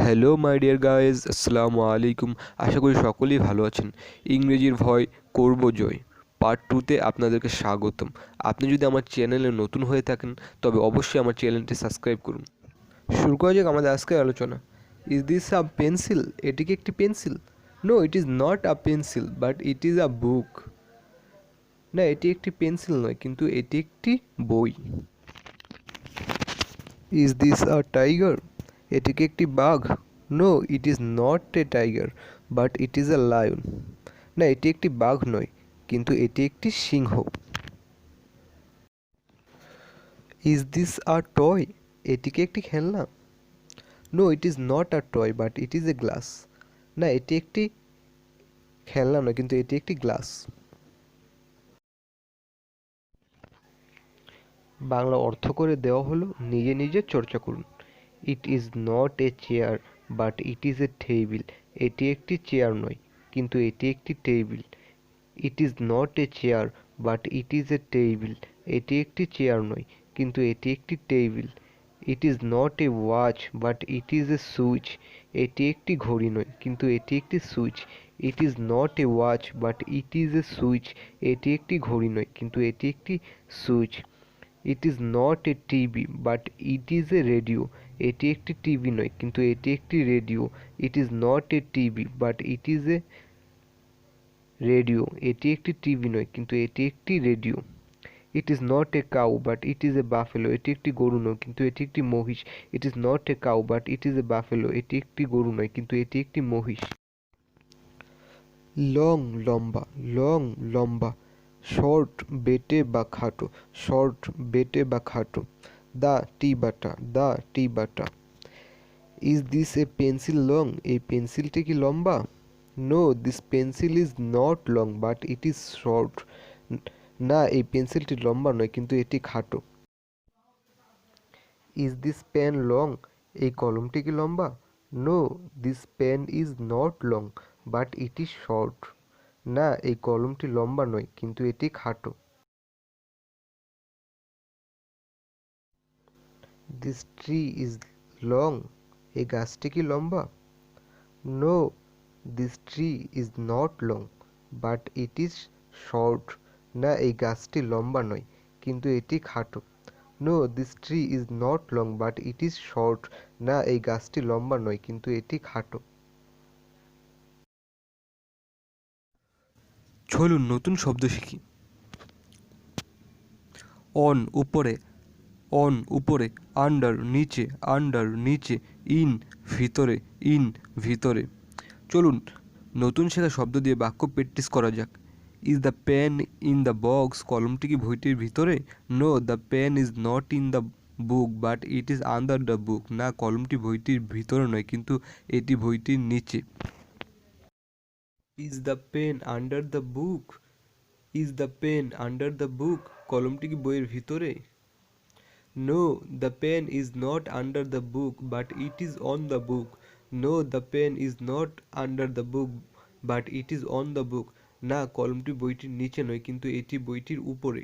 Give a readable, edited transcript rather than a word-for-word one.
Hello my dear guys, আসসালামু আলাইকুম। আশা করি সকলেই ভালো আছেন। ইংরেজির ভয় করব জয় পার্ট 2তে আপনাদেরকে স্বাগতম। আপনি যদি আমার চ্যানেলে নতুন হয়ে থাকেন তবে অবশ্যই আমার চ্যানেলটি সাবস্ক্রাইব করুন। শুরু করা যাক আমাদের আজকের আলোচনা। Is this a pencil? এটি কি একটি পেন্সিল? No, it is not a pencil but it is a book. না, এটি একটি পেন্সিল নয়, কিন্তু এটি একটি বই। Is this a tiger? এটি কি একটি বাঘ? No, it is not a tiger but it is a lion. না, এটি একটি বাঘ নয়, কিন্তু এটি একটি সিংহ। Is this a toy? এটি কি একটি খেলনা? No, it is not a toy but it is a glass. না, এটি একটি খেলনা নয়, কিন্তু এটি একটি গ্লাস। বাংলা অর্থ করে দেওয়া হলো, নিজে নিজে চর্চা করুন। ইট is not A chair but it is a table. এটি একটি চেয়ার নয়, কিন্তু এটি একটি table. It is not A chair but it is a table. এটি একটি চেয়ার নয়, কিন্তু এটি একটি table. It is not A watch but it is a switch. এটি একটি ঘড়ি নয়, কিন্তু এটি একটি switch. It is not A watch but it is a switch. এটি একটি ঘড়ি নয়, কিন্তু এটি একটি switch. It is not A TV but it is a radio. এটি একটি টিভি নয়, কিন্তু এটি একটি radio. It is not A TV but it is a radio. এটি একটি টিভি নয়, কিন্তু এটি একটি radio. It is not a cow but it is a buffalo. এটি একটি গরু নয়, কিন্তু এটি একটি মহিষ। ইট is not a cow but it is a buffalo. এটি একটি গরু নয়, কিন্তু এটি একটি মহিষ। লং লম্বা, লং লম্বা। শর্ট বেটে বা খাটো, শর্ট বেটে বা খাটো। দা টি বাটা, দা টি বাটা। Is this a pencil long? এই পেন্সিলটি কি লম্বা? No, this pencil is not long but it is short. না, এই পেন্সিলটি লম্বা নয়, কিন্তু এটি খাটো। Is this pen long? এই কলমটি কি লম্বা? No, this pen is not long but it is short. না, এই কলমটি লম্বা নয়, কিন্তু এটি খাটো। This tree is long? এই গাছটি কি লম্বা? No, this tree is not long but it is short. না, এই গাছটি লম্বা নয়, কিন্তু এটি খাটো। No, this tree is not long but it is short. না, এই গাছটি লম্বা নয়, কিন্তু এটি খাটো। চলুন নতুন শব্দ শিখি। অন উপরে, অন উপরে। আন্ডার নিচে, আন্ডার নিচে। ইন ভিতরে, ইন ভিতরে। চলুন নতুন শেখা শব্দ দিয়ে বাক্য প্র্যাকটিস করা যাক। Is the pen in the box? কলমটি কি বইটির ভিতরে? No, the pen is not in the book but it is under the book. না, কলমটি বইটির ভিতরে নয়, কিন্তু এটি বইটির নিচে। Is the pen under the book? Is the pen under the book? কলমটি কি বইয়ের ভিতরে? No, the pen is not under the book but it is on the book. No, the pen is not under the book but it is on the book. না, কলমটি বইটির নিচে নয়, কিন্তু এটি বইটির উপরে।